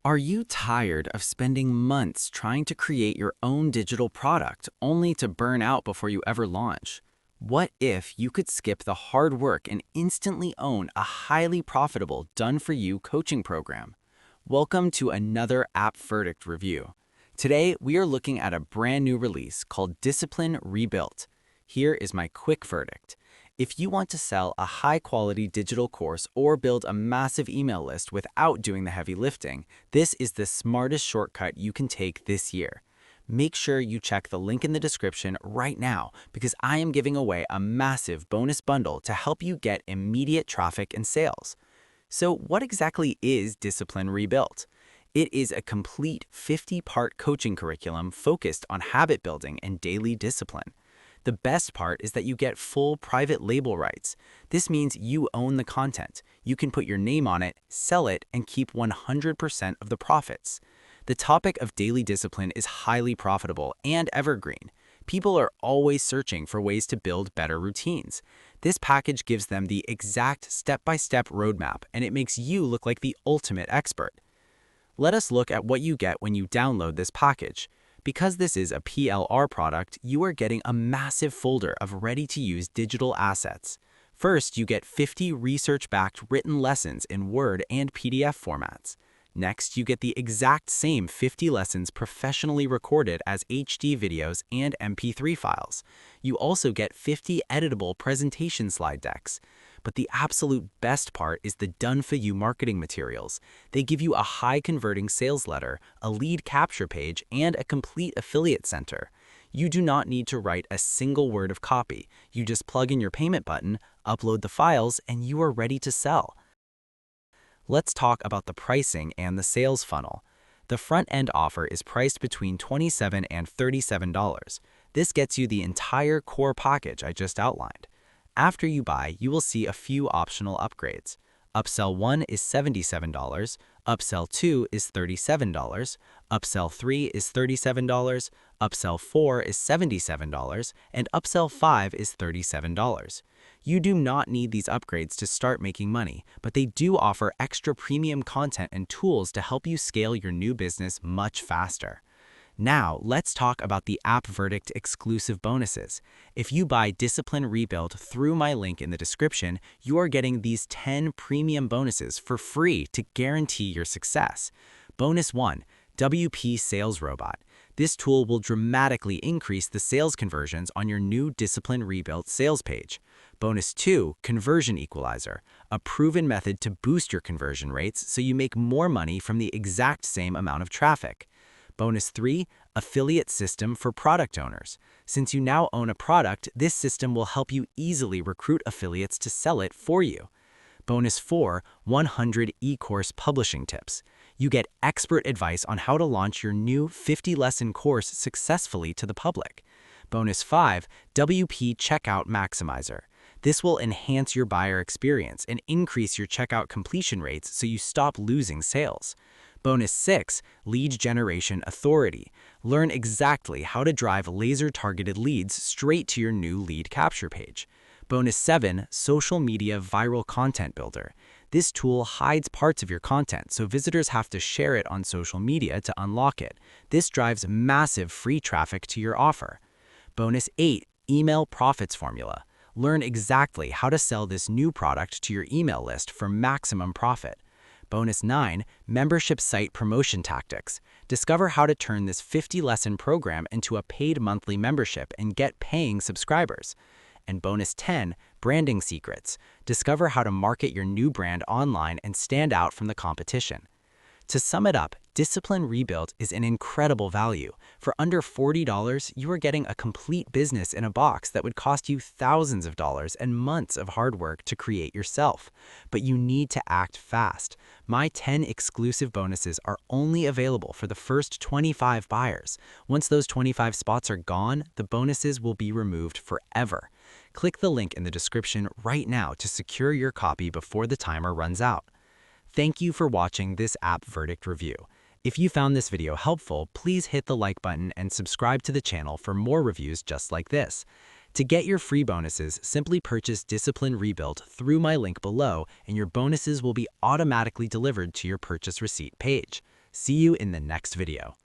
Are you tired of spending months trying to create your own digital product only to burn out before you ever launch? What if you could skip the hard work and instantly own a highly profitable done-for-you coaching program? Welcome to another App Verdict review. Today, we are looking at a brand new release called Discipline Rebuilt. Here is my quick verdict. If you want to sell a high-quality digital course or build a massive email list without doing the heavy lifting, this is the smartest shortcut you can take this year. Make sure you check the link in the description right now because I am giving away a massive bonus bundle to help you get immediate traffic and sales. So what exactly is Discipline Rebuilt? It is a complete 50-part coaching curriculum focused on habit building and daily discipline. The best part is that you get full private label rights. This means you own the content. You can put your name on it, sell it, and keep 100% of the profits. The topic of daily discipline is highly profitable and evergreen. People are always searching for ways to build better routines. This package gives them the exact step-by-step roadmap, and it makes you look like the ultimate expert. Let us look at what you get when you download this package. Because this is a PLR product, you are getting a massive folder of ready-to-use digital assets. First, you get 50 research-backed written lessons in Word and PDF formats. Next, you get the exact same 50 lessons professionally recorded as HD videos and MP3 files. You also get 50 editable presentation slide decks. But the absolute best part is the done-for-you marketing materials. They give you a high-converting sales letter, a lead capture page, and a complete affiliate center. You do not need to write a single word of copy. You just plug in your payment button, upload the files, and you are ready to sell. Let's talk about the pricing and the sales funnel. The front-end offer is priced between $27 and $37. This gets you the entire core package I just outlined. After you buy, you will see a few optional upgrades. Upsell 1 is $77, Upsell 2 is $37, Upsell 3 is $37, Upsell 4 is $77, and Upsell 5 is $37. You do not need these upgrades to start making money, but they do offer extra premium content and tools to help you scale your new business much faster. Now, let's talk about the App Verdict exclusive bonuses. If you buy Discipline Rebuilt through my link in the description, you are getting these 10 premium bonuses for free to guarantee your success. Bonus 1, WP Sales Robot. This tool will dramatically increase the sales conversions on your new Discipline Rebuilt sales page. Bonus 2, Conversion Equalizer, a proven method to boost your conversion rates so you make more money from the exact same amount of traffic. Bonus 3, Affiliate System for Product Owners. Since you now own a product, this system will help you easily recruit affiliates to sell it for you. Bonus 4, 100 e-course publishing tips. You get expert advice on how to launch your new 50-lesson course successfully to the public. Bonus 5, WP Checkout Maximizer. This will enhance your buyer experience and increase your checkout completion rates so you stop losing sales. Bonus 6, Lead Generation Authority. Learn exactly how to drive laser-targeted leads straight to your new lead capture page. Bonus 7, Social Media Viral Content Builder. This tool hides parts of your content, so visitors have to share it on social media to unlock it. This drives massive free traffic to your offer. Bonus 8, Email Profits Formula. Learn exactly how to sell this new product to your email list for maximum profit. Bonus 9, Membership Site Promotion Tactics. Discover how to turn this 50-lesson program into a paid monthly membership and get paying subscribers. And Bonus 10, Branding Secrets. Discover how to market your new brand online and stand out from the competition. To sum it up, Discipline Rebuilt is an incredible value. For under $40, you are getting a complete business in a box that would cost you thousands of dollars and months of hard work to create yourself. But you need to act fast. My 10 exclusive bonuses are only available for the first 25 buyers. Once those 25 spots are gone, the bonuses will be removed forever. Click the link in the description right now to secure your copy before the timer runs out. Thank you for watching this App Verdict review. If you found this video helpful, please hit the like button and subscribe to the channel for more reviews just like this. To get your free bonuses, simply purchase Discipline Rebuilt through my link below, and your bonuses will be automatically delivered to your purchase receipt page. See you in the next video.